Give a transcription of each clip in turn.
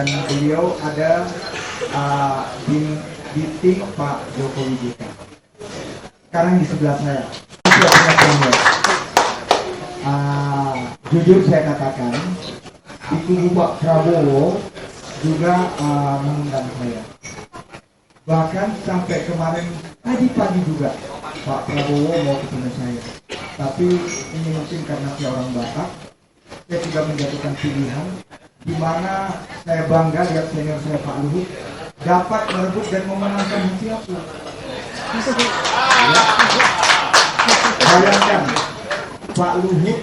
dan beliau ada di tim Pak Jokowi JK. Sekarang di sebelah saya. Jujur saya katakan, di kubu Pak Prabowo juga mengundang saya. Bahkan sampai kemarin tadi pagi juga Pak Prabowo mau ketemu saya. Tapi ini mungkin karena saya orang Batak, saya sudah menjatuhkan pilihan di mana saya bangga lihat senior saya Pak Luhut dapat merebut dan memenangkan hati aku. Bayangkan Pak Luhut,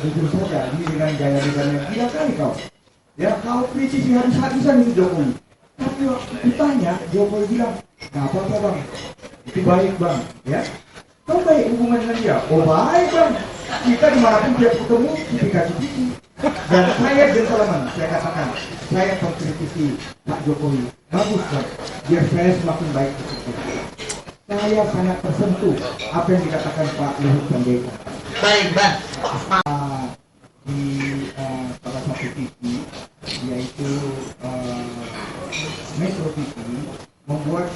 jujur saja ini dengan gaya-gayanya gila kali kau. Ya, kau kritisi habis-habisan itu Jokowi. Tapi waktu ditanya, Jokowi bilang, nggak apa-apa bang, itu baik bang, ya. Kau baik hubungan dengan dia? Oh baik bang, kita dimanapun dia ketemu, cipika-cipiki. Dan saya gentleman, saya katakan, saya mengkritisi Pak Jokowi. Bagus bang, biar saya semakin baik. Saya sangat tersentuh apa yang dikatakan Pak Luhut Panjaitan. Baik bang. Di salah satu TV, yaitu Metro TV, membuat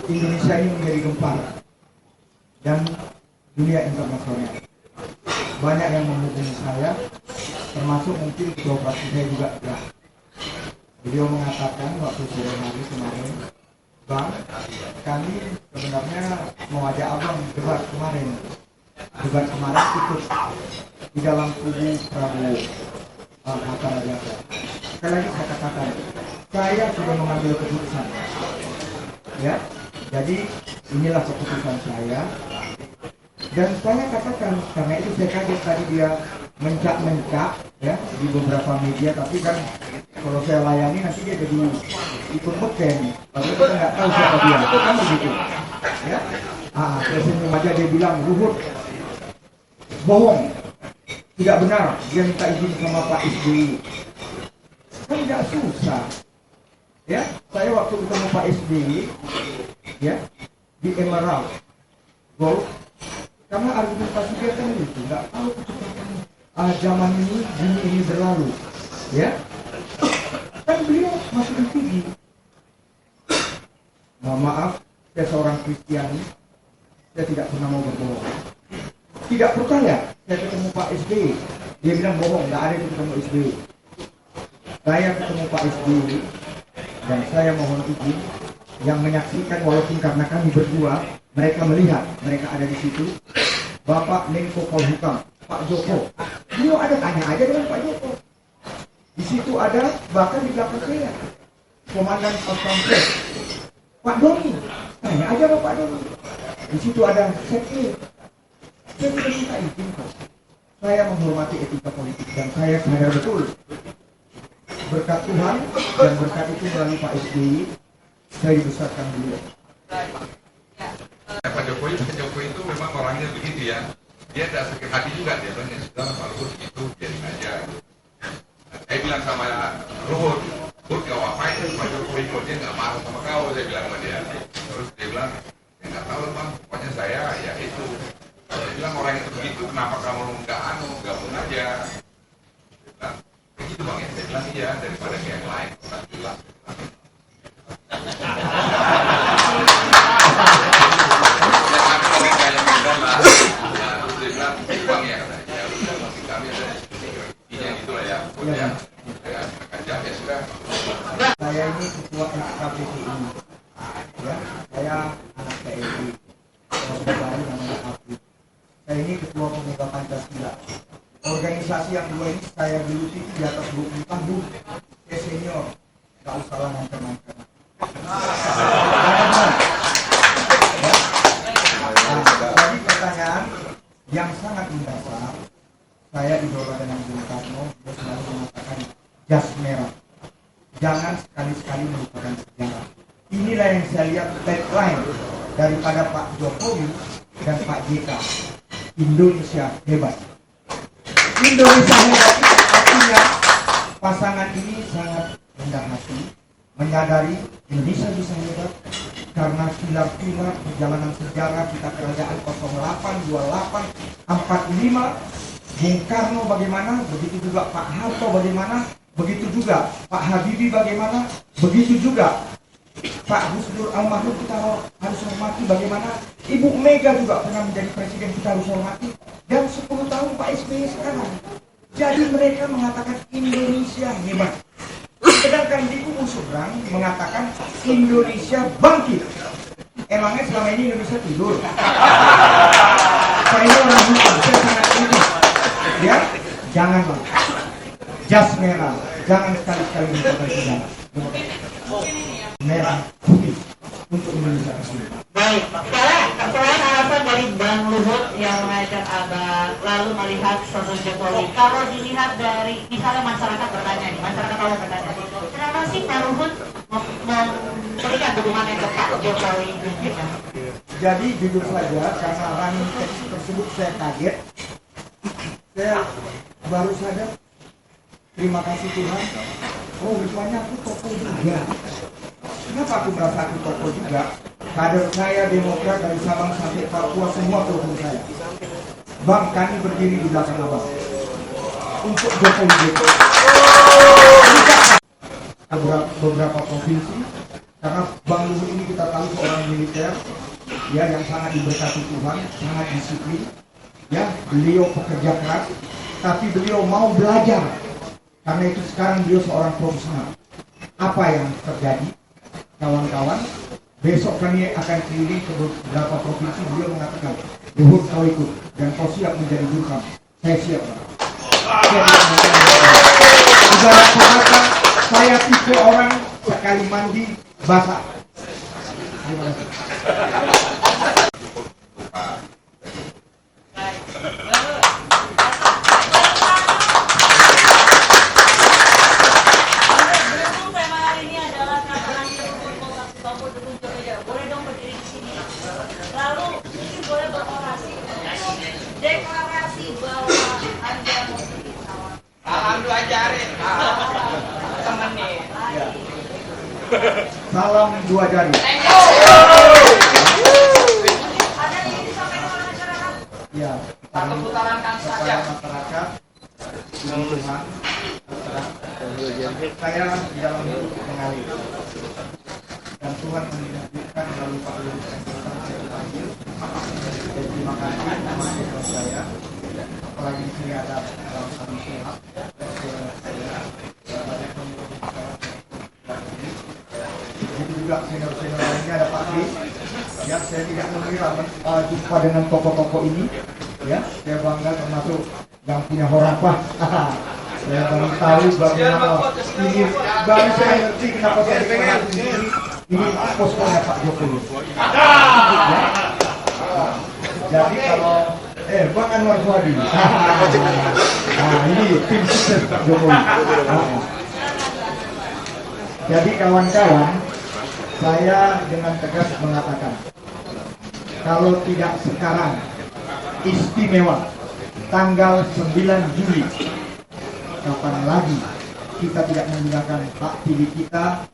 Indonesia ini menjadi gempar dan dunia internasional. Banyak yang menghubungi saya, termasuk mungkin ketua fraksi saya juga. Ya. Beliau mengatakan waktu sore hari kemarin, bang, kami sebenarnya mau ajak abang debat kemarin. Debat kemarin ikut di dalam kubu Prabowo Hatta Rajasa. Sekali lagi saya katakan, saya sudah mengambil keputusan. Ya, jadi inilah keputusan saya. Dan saya katakan, karena itu saya kaget tadi dia mencak-mencak ya di beberapa media, tapi kan kalau saya layani nanti dia jadi ikut beken. Lalu kita nggak tahu siapa dia, kan begitu. Ya, saya senyum aja dia bilang Luhut bohong, tidak benar dia minta izin sama Pak SBY. Kan tidak susah. Ya, saya waktu ketemu Pak SBY, ya di Emerald Gold, karena argumentasi dia kan itu nggak tahu kecepatan zaman ini berlalu, ya. Kan beliau masih di TV. Mohon maaf, saya seorang Kristiani, saya tidak pernah mau berbohong. Tidak percaya, saya ketemu Pak SBY, dia bilang bohong, nggak ada yang ketemu SBY. Saya ketemu Pak SBY dan saya mohon izin yang menyaksikan, walaupun karena kami berdua, mereka melihat, mereka ada di situ. Bapak Menko Polhukam, Pak Joko, beliau ada, tanya aja dengan Pak Joko. Di situ ada, bahkan di belakang saya, Komandan Pas-Pampres, Pak Doni, tanya aja sama Pak Doni. Di situ ada Sekre. Saya tidak minta izin kok. Saya menghormati etika politik dan saya sadar betul berkat Tuhan dan berkat itu melalui Pak SBY saya dibesarkan beliau. Pak Jokowi itu memang orangnya begitu ya. Dia tidak sakit hati juga, dia bilang ya sudah Pak Luhut itu biarin aja. Saya bilang sama Luhut, Luhut gak apa-apain Pak Jokowi kok dia nggak marah sama kau, saya bilang sama dia. Terus dia bilang, ya nggak tahu bang, pokoknya saya ya itu. Saya bilang orang yang begitu kenapa kamu nggak gabung aja. Dia bilang, begitu bang ya. Saya bilang iya, daripada kayak yang lain. Alhamdulillah. Saya ini ketua SKPTI, ya. Saya anak TNI, baru namanya Abdi. Saya ini ketua Pemuda Pancasila. Organisasi yang dua ini saya geluti di atas 20 tahun. Saya senior, nggak usah lah nangker-nangker. Jadi pertanyaan yang sangat mendasar, saya idola dengan Bung Karno, dia selalu mengatakan jas merah. Jangan sekali-sekali melupakan sejarah. Inilah yang saya lihat tagline daripada Pak Jokowi dan Pak JK. Indonesia hebat. Indonesia hebat artinya pasangan ini sangat rendah hati, menyadari Indonesia bisa hebat karena pilar-pilar perjalanan sejarah kita kerajaan 08, 28, 45, Bung Karno bagaimana, begitu juga Pak Harto bagaimana, begitu juga Pak Habibie bagaimana, begitu juga Pak Gus Dur almarhum kita harus hormati, bagaimana Ibu Mega juga pernah menjadi presiden, kita harus hormati, dan 10 tahun Pak SBY sekarang. Jadi mereka mengatakan Indonesia hebat, sedangkan di kubu seberang mengatakan Indonesia bangkit. Emangnya selama ini Indonesia tidur? Saya ini orang hukum, saya sangat kritis. Ya, jangan bang, jas merah, jangan sekali-sekali dipakai senjata. Merah putih untuk Indonesia asli. Baik, sekarang alasan dari Bang Luhut yang mengajak Abang lalu melihat sosok Jokowi. Kalau dilihat dari misalnya masyarakat bertanya nih, masyarakat awam bertanya, kenapa sih Pak Luhut memberikan dukungannya ke Pak Jokowi? Jadi jujur saja, karena running text tersebut saya kaget. Saya baru sadar, terima kasih Tuhan. Oh, rupanya aku tokoh juga. Kenapa aku merasa aku tokoh juga? Kader saya Demokrat dari Sabang sampai Papua semua pendukung saya. Bang, kami berdiri di belakang abang untuk Jokowi Joko. Beberapa provinsi, karena Bang Luhut ini kita tahu seorang militer, ya, yang sangat diberkati Tuhan, sangat disiplin, ya, beliau pekerja keras, tapi beliau mau belajar. Karena itu sekarang beliau seorang profesional. Apa yang terjadi, kawan-kawan? Besok kami akan keliling ke beberapa provinsi. Beliau mengatakan, Luhut kau ikut dan kau siap menjadi jurkam. Saya siap. Ibarat kata, saya tipe orang sekali mandi basah. Terima kasih. Salam dua jari. Ya, satu putaran saja. Masyarakat, Tuhan, saya di dalam hidup mengalir, dan Tuhan menunjukkan melalui Pak Luhut yang saya panggil. Terima kasih sama saya. Apalagi di sini ada Bang Syihab. Juga senior-senior lainnya, ada Pak D. Ya, saya tidak mengira jumpa dengan tokoh-tokoh ini. Ya, saya bangga termasuk yang punya horapah. Saya baru tahu bagaimana ini, baru saya ngerti kenapa saya dikenal ini poskonya Pak Jokowi. Ya. Jadi kalau Bang Anwar Fuadi. Nah, ini tim sukses Pak Jokowi. Jadi kawan-kawan, saya dengan tegas mengatakan, kalau tidak sekarang, istimewa tanggal 9 Juli, kapan lagi kita tidak menggunakan hak pilih kita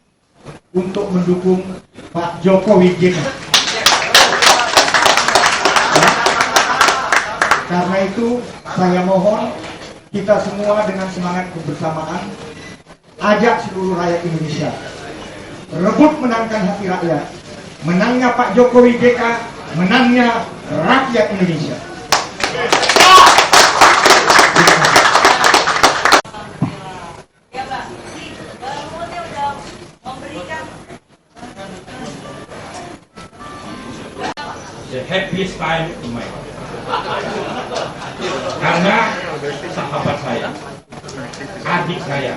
untuk mendukung Pak Jokowi Joko. Ya? Karena itu saya mohon kita semua dengan semangat kebersamaan ajak seluruh rakyat Indonesia rebut menangkan hati rakyat. Menangnya Pak Jokowi JK, menangnya rakyat Indonesia. Ya Pak, Bang Luhut sudah memberikan the happiest time in my life. Karena sahabat saya, adik saya,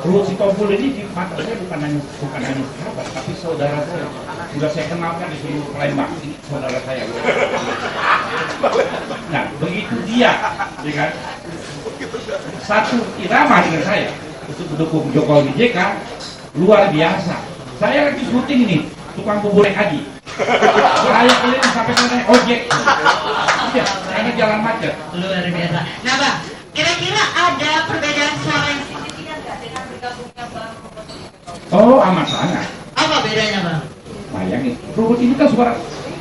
Luhut Sitompul ini di mata saya bukan hanya sahabat, tapi saudara saya. Sudah saya kenalkan di seluruh Palembang, ini saudara saya. Nah, begitu dia, kan, satu irama dengan saya untuk mendukung Jokowi JK, luar biasa. Saya lagi syuting ini, tukang bubur haji. Saya keliling sampai naik ojek. Iya, karena jalan macet. luar biasa. Nah Bang, kira-kira ada perbedaan suara yang signifikan nggak dengan bergabungnya Bang Luhut? Oh, amat sangat. Apa bedanya Bang? Bayangin, Luhut ini kan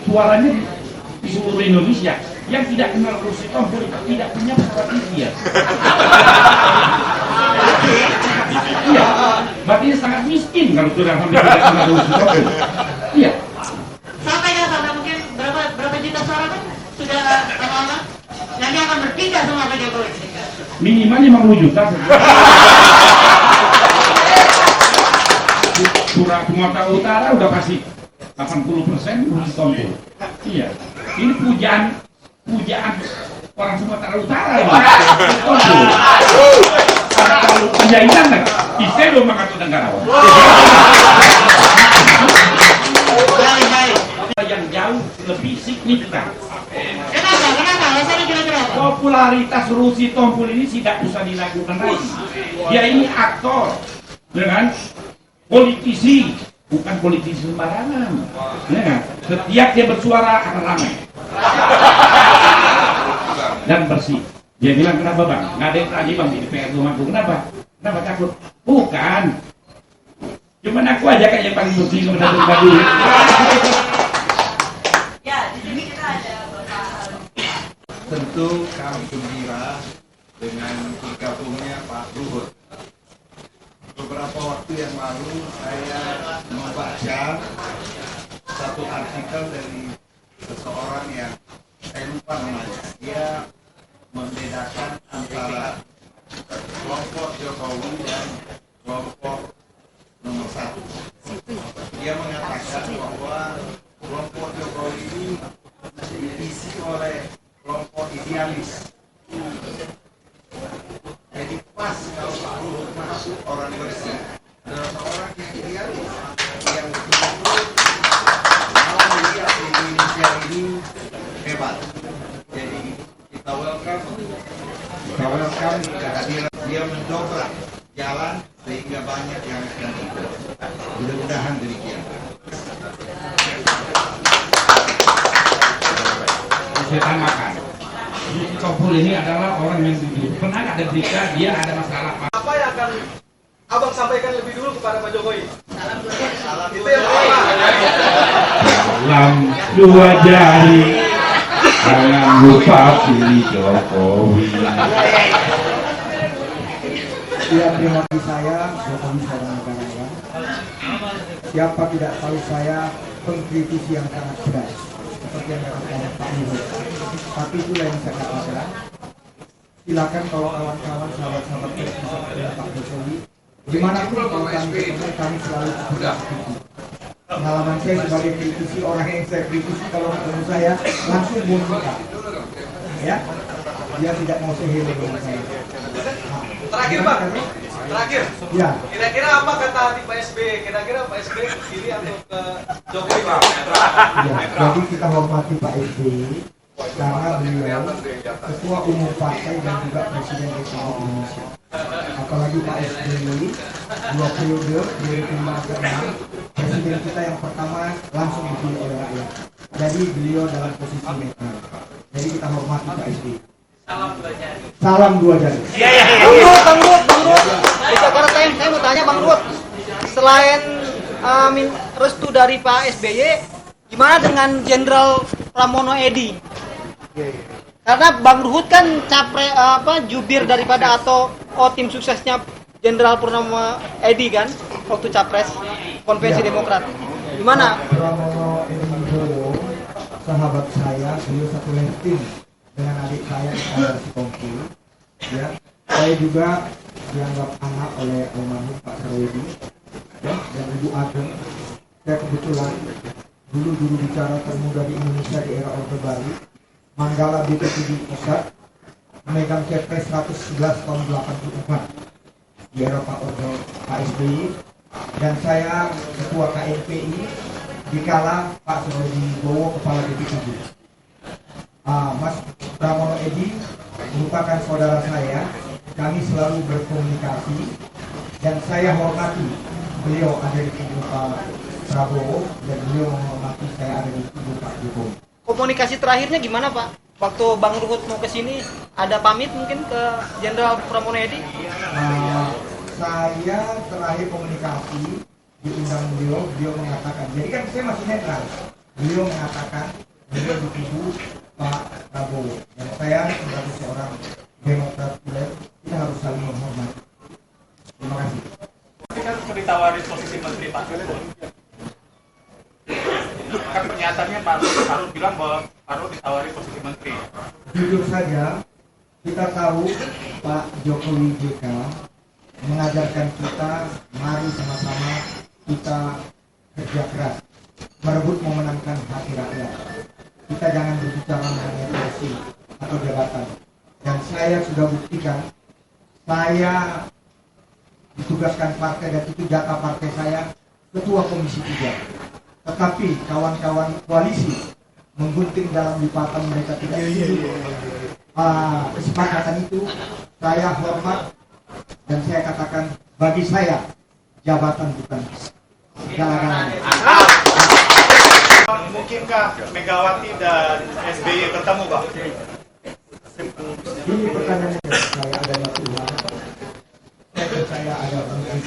suaranya di seluruh Indonesia. Yang tidak kenal Luhut Sitompul tidak punya pesawat TV ya. Berarti dia sangat miskin kalau sudah sampai tidak kenal Ruhu Sitompul. Iya. Sampai nggak sampai mungkin berapa juta suara kan sudah lama-lama nanti akan berpindah sama Pak Jokowi. Minimal 50 juta. Sumatera Utara udah pasti 80% Ruhu Sitompul. Iya. Ini pujaan orang Sumatera Utara ini. Kalau penjahitan kan, istri belum makan tuh negarawan. Yang jauh lebih signifikan. Kenapa? Alasannya kira-kira apa? Popularitas Ruhu Sitompul ini tidak usah diragukan lagi. Dia ini aktor, dengan politisi, bukan politisi sembarangan. Ya, setiap dia bersuara akan ramai dan bersih. Dia bilang, kenapa bang? Nggak ada yang tanya bang di DPR rumahku. Kenapa? Kenapa takut? Bukan. Cuman aku aja kayak yang paling bersih sebenarnya dulu. Ya, di sini kita ada Bapak. Tentu kami gembira dengan bergabungnya Pak Luhut. Beberapa waktu yang lalu saya membaca satu artikel dari seseorang yang saya lupa namanya. Dia membedakan antara kelompok Jokowi dan kelompok nomor 1. Dia mengatakan bahwa kelompok Jokowi ini diisi oleh kelompok idealis. Jadi pas kalau Pak Luhut masuk orang bersih adalah seorang yang idealis yang betul-betul mau melihat Indonesia ini hebat. Jadi kita welcome kehadiran dia mendobrak jalan sehingga banyak yang akan ikut. Mudah-mudahan demikian. Saya tambahkan, Ruhu Sitompul ini adalah orang yang pernah ada berita dia ada masalah. Apa yang akan Abang sampaikan lebih dulu kepada Pak Jokowi? Salam itu yang pertama. Salam dua jari, jangan lupa pilih Jokowi. Ya, terima kasih saya, Jokowi saudara negarawan. Siapa tidak tahu saya pengkritisi yang sangat pedas, seperti yang dikatakan Pak Luhut. Tapi itulah yang saya katakan. Silakan kalau kawan-kawan, sahabat-sahabat bisa kepada Pak Jokowi. Dimanapun kalau kami ketemu, kami selalu kritisi. Pengalaman saya sebagai kritisi, orang yang saya kritisi kalau ketemu saya langsung muncul. Ya, dia tidak mau sehelo dengan saya. Terakhir Pak, terakhir. Ya. Kira-kira apa kata di Pak SBY? Kira-kira Pak SBY ke kiri atau ke Jokowi Pak? Ya, jadi kita hormati Pak SBY karena beliau ketua umum partai dan juga presiden Republik Indonesia. Apalagi Pak SBY 2 periode 2005 ke 6 presiden kita yang pertama langsung dipilih oleh rakyat. Jadi beliau dalam posisi netral. Jadi kita hormati Pak SBY. Salam dua jari. Bang Ruhut. Sekarang saya mau tanya Bang Ruhut. Selain restu dari Pak SBY, gimana dengan Jenderal Pramono Edi? Karena Bang Ruhut kan jubir daripada atau tim suksesnya Jenderal Purnomo Edi kan waktu capres konvensi Demokrat. Gimana? Pramono Edi Bowo, sahabat saya, beliau satu tim dengan adik saya Ruhu Sitompul. Ya, saya juga dianggap anak oleh almarhum Pak Sarwedi, ya, dan Ibu Ageng. Saya kebetulan dulu juru bicara termuda di Indonesia di era Orde Baru, Manggala BPTD Pusat, memegang Kepres 111 tahun 84 di era Pak SBY, dan saya ketua KNPI dikala Pak Sarwedi Bowo kepala BPTD. Mas Pramono Edi merupakan saudara saya, kami selalu berkomunikasi dan saya hormati beliau ada di kubu Pak Prabowo dan beliau menghormati saya ada di kubu Pak Jokowi. Komunikasi terakhirnya gimana Pak? Waktu Bang Ruhut mau ke sini, ada pamit mungkin ke Jenderal Pramono Edi? Saya terakhir komunikasi diundang beliau mengatakan, jadi kan saya masih netral, beliau mengatakan beliau di kubu Pak Prabowo dan saya sebagai seorang Demokrat kita harus saling menghormati. Terima kasih. Kan pernyataannya Pak Arul bilang bahwa Arul ditawari posisi menteri. Jujur saja, kita tahu Pak Jokowi JK mengajarkan kita, mari sama-sama kita kerja keras, merebut memenangkan hati rakyat. Kita jangan berbicara mengenai kursi atau jabatan. Dan saya sudah buktikan, saya ditugaskan partai dan itu jatah partai saya, ketua komisi 3. Tetapi kawan-kawan koalisi menggunting dalam lipatan mereka tidak setuju kesepakatan itu. Saya hormat dan saya katakan, bagi saya jabatan bukan segala-galanya. Mungkinkah Megawati dan SBY bertemu, Pak? Ini pertanyaannya, saya adalah Tuhan, saya percaya ada Tuhan.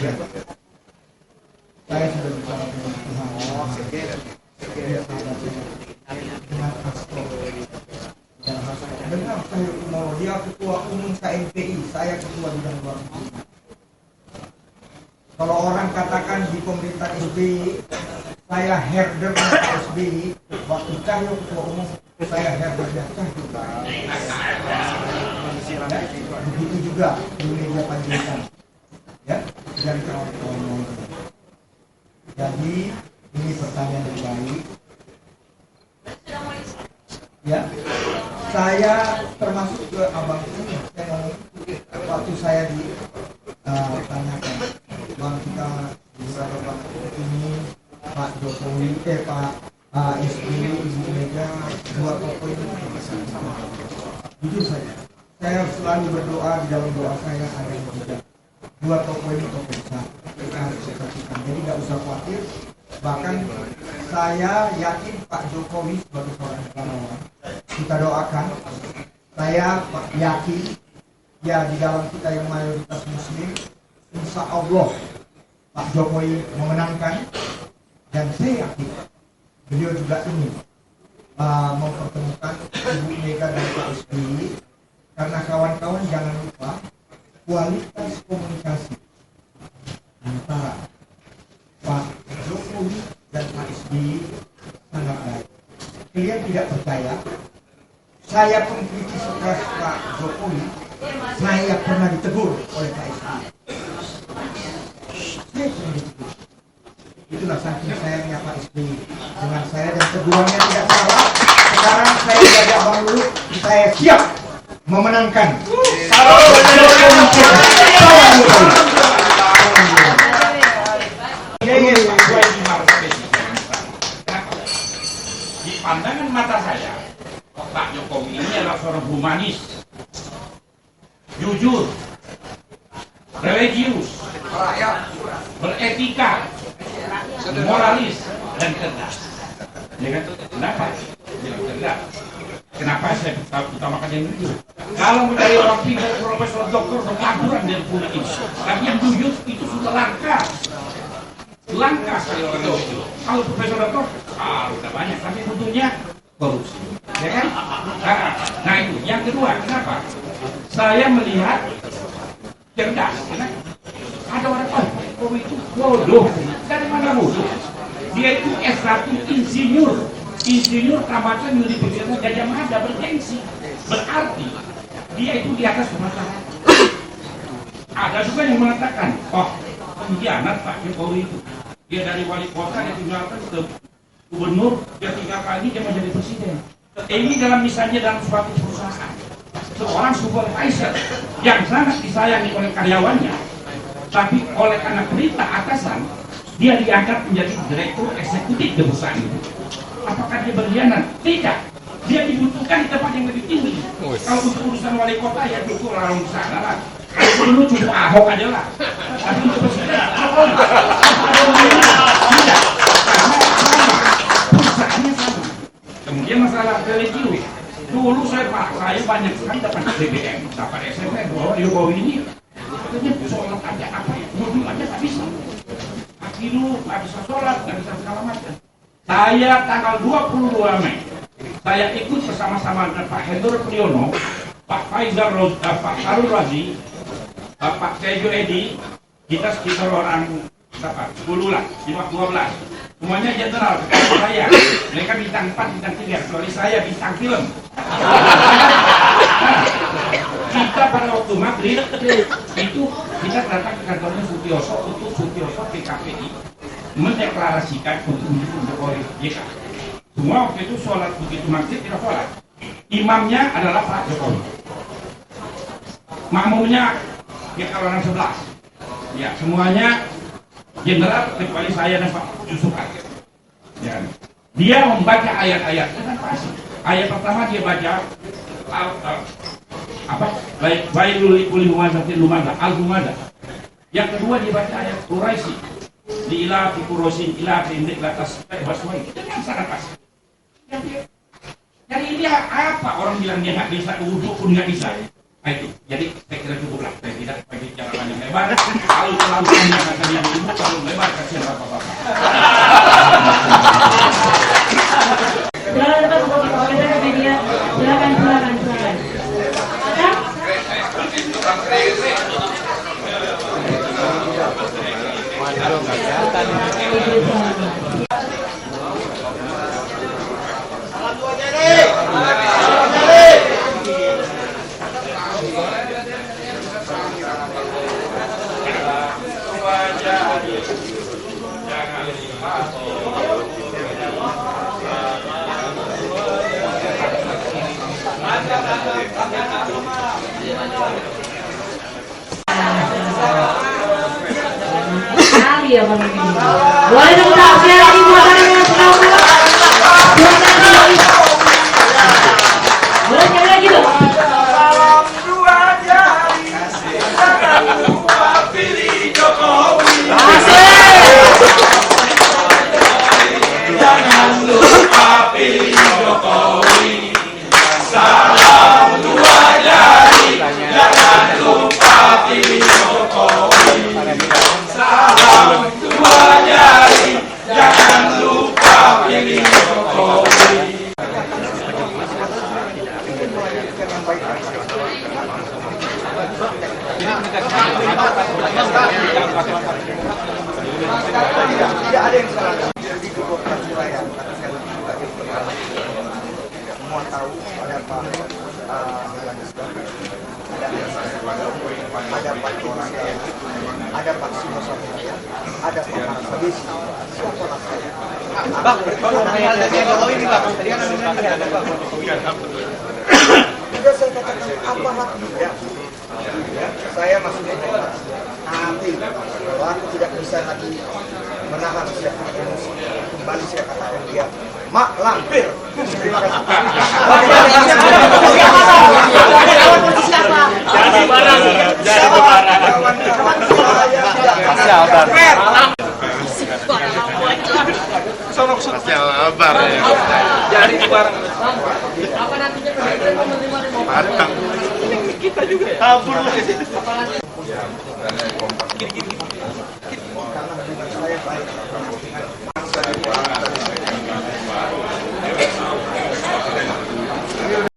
Saya sudah bicara dengan Tuhan. Dengan Astro. Dengan saya mau dia ketua umum KMPI, saya ketua bidang luar negeri. Kalau orang katakan di pemerintah SBY, saya herder Pak SBY, waktu Cahyo ketua umum, saya herdernya Cahyo. Begitu juga di media Panjaitan, ya, dan kawan-kawan lain. Jadi ini pertanyaan yang baik. Ya, saya termasuk ke abang ini. Saya ngomong waktu saya ditanyakan, bang kita beberapa waktu ini Pak Jokowi, Pak SBY, Ibu Mega, dua tokoh ini. Jujur saya selalu berdoa, di dalam doa saya ada yang juga. Dua tokoh ini tokoh besar, kita harus perhatikan. Jadi nggak usah khawatir. Bahkan saya yakin Pak Jokowi sebagai seorang negarawan, kita doakan. Saya yakin ya di dalam kita yang mayoritas Muslim, insya Allah Pak Jokowi memenangkan. Dan saya yakin beliau juga ingin mempertemukan Ibu Mega dan Pak SBY, karena kawan-kawan jangan lupa kualitas komunikasi antara Pak Jokowi dan Pak SBY sangat baik. Kalian tidak percaya, saya pengkritis keras Pak Jokowi, saya pernah ditegur oleh Pak SBY. Saya pernah ditegur. Itulah saking sayangnya Pak SBY dengan saya, dan tegurannya tidak salah. Sekarang saya jadi Abang Lulu, saya siap memenangkan. Di pandangan mata saya, Pak Jokowi ini adalah seorang humanis, jujur, religius, beretika, moralis, dan cerdas. Ya kan? Kenapa? Jadi cerdas. Kenapa saya utamakan yang jujur? Kalau mencari orang pintar, profesor, doktor, pengangguran dan punya ini. Tapi yang jujur itu sudah langka. Langka sekali orang jujur. Kalau profesor, doktor, udah banyak. Tapi tentunya korupsi. Ya kan? Nah itu. Yang kedua, kenapa? Saya melihat cerdas. Kenapa? Ada orang Jokowi itu bodoh. Dari mana bodoh? Dia itu S1 insinyur tamatan Universitas Gajah Mada, bergengsi. Berarti dia itu di atas masyarakat. Ada juga yang mengatakan, pengkhianat Pak Jokowi itu. Dia dari wali kota dia tinggalkan ke gubernur, dia tinggal lagi dia menjadi presiden. Ini dalam misalnya dalam suatu perusahaan, seorang supervisor yang sangat disayangi oleh karyawannya, tapi oleh karena perintah atasan dia diangkat menjadi direktur eksekutif di perusahaan itu. Apakah dia berkhianat? Tidak. Dia dibutuhkan di tempat yang lebih tinggi. Kalau untuk urusan wali kota ya cukup langsung sana lah. Kalau dulu cukup Ahok aja lah. Tapi untuk presiden Jokowi. Tidak. Karena perusahaannya sama. Kemudian masalah religius. Dulu saya banyak sekali dapat BBM, dapat SMS bahwa Jokowi ini katanya sholat aja apa ya, wudhu aja tak bisa. Akilu nggak bisa sholat, nggak bisa segala macam. Saya tanggal 22 Mei, saya ikut bersama-sama dengan Pak Hendro Priyono, Pak Faizal, Pak Arul Razi, Pak Tejo Edi, kita sekitar orang berapa? 10 lah, 12. Semuanya jenderal, kecuali saya. Mereka bintang 4, bintang 3, kecuali saya bintang film. Kita pada waktu maghrib itu kita datang ke kantornya Sutioso untuk Sutioso PKPI mendeklarasikan untuk mendukung Jokowi JK. Semua waktu itu sholat begitu maghrib kita sholat. Imamnya adalah Pak Jokowi. Makmumnya kita orang 11. Ya, semuanya jenderal kecuali saya dan Pak Yusuf. Ya. Dia membaca ayat-ayat kan pasti. Ayat pertama dia baca Bailul likulli humazatin lumaza al-humaza. Yang kedua dia baca ayat Quraisy. Di ila fi Quraisyin ila fi indik latas baswai. Itu kan sangat pasti. Jadi dia apa orang bilang dia nggak bisa wudhu pun nggak bisa. Nah, itu. Jadi saya kira cukuplah. Saya tidak pakai cara panjang lebar. Kalau terlalu panjang akan yang ibu, kalau lebar kasihan bapak-bapak. Silakan Pak, komentar ke media. Silakan. Ya, Bang. Boleh dong Kak, biar lagi buatannya sedang. Boleh sekali lagi dong. Salam dua jari, jangan lupa pilih Jokowi. Jangan lupa pilih Jokowi. Salam dua jari, jangan lupa pilih Jokowi. Salam dua jari, jangan lupa pilih Jokowi. Tidak ada yang salah. Jadi kebutuhan wilayah. Semua tahu ada Pak ada Pak Jokowi, ada Pak Simosa, ada Pak Habis. Siapa saya? Bang, Jokowi ini Bang. Tadi kan ada Bang. Tidak saya katakan apa lagi ya. Saya masih menolak. Nanti kalau aku tidak bisa lagi menahan siapa emosi, kembali saya katakan dia mak lampir. Terima kasih. Jadi barang. Sabar ya. Jadi barang. Apa nantinya presiden menerima demokrasi? Kita juga kabur.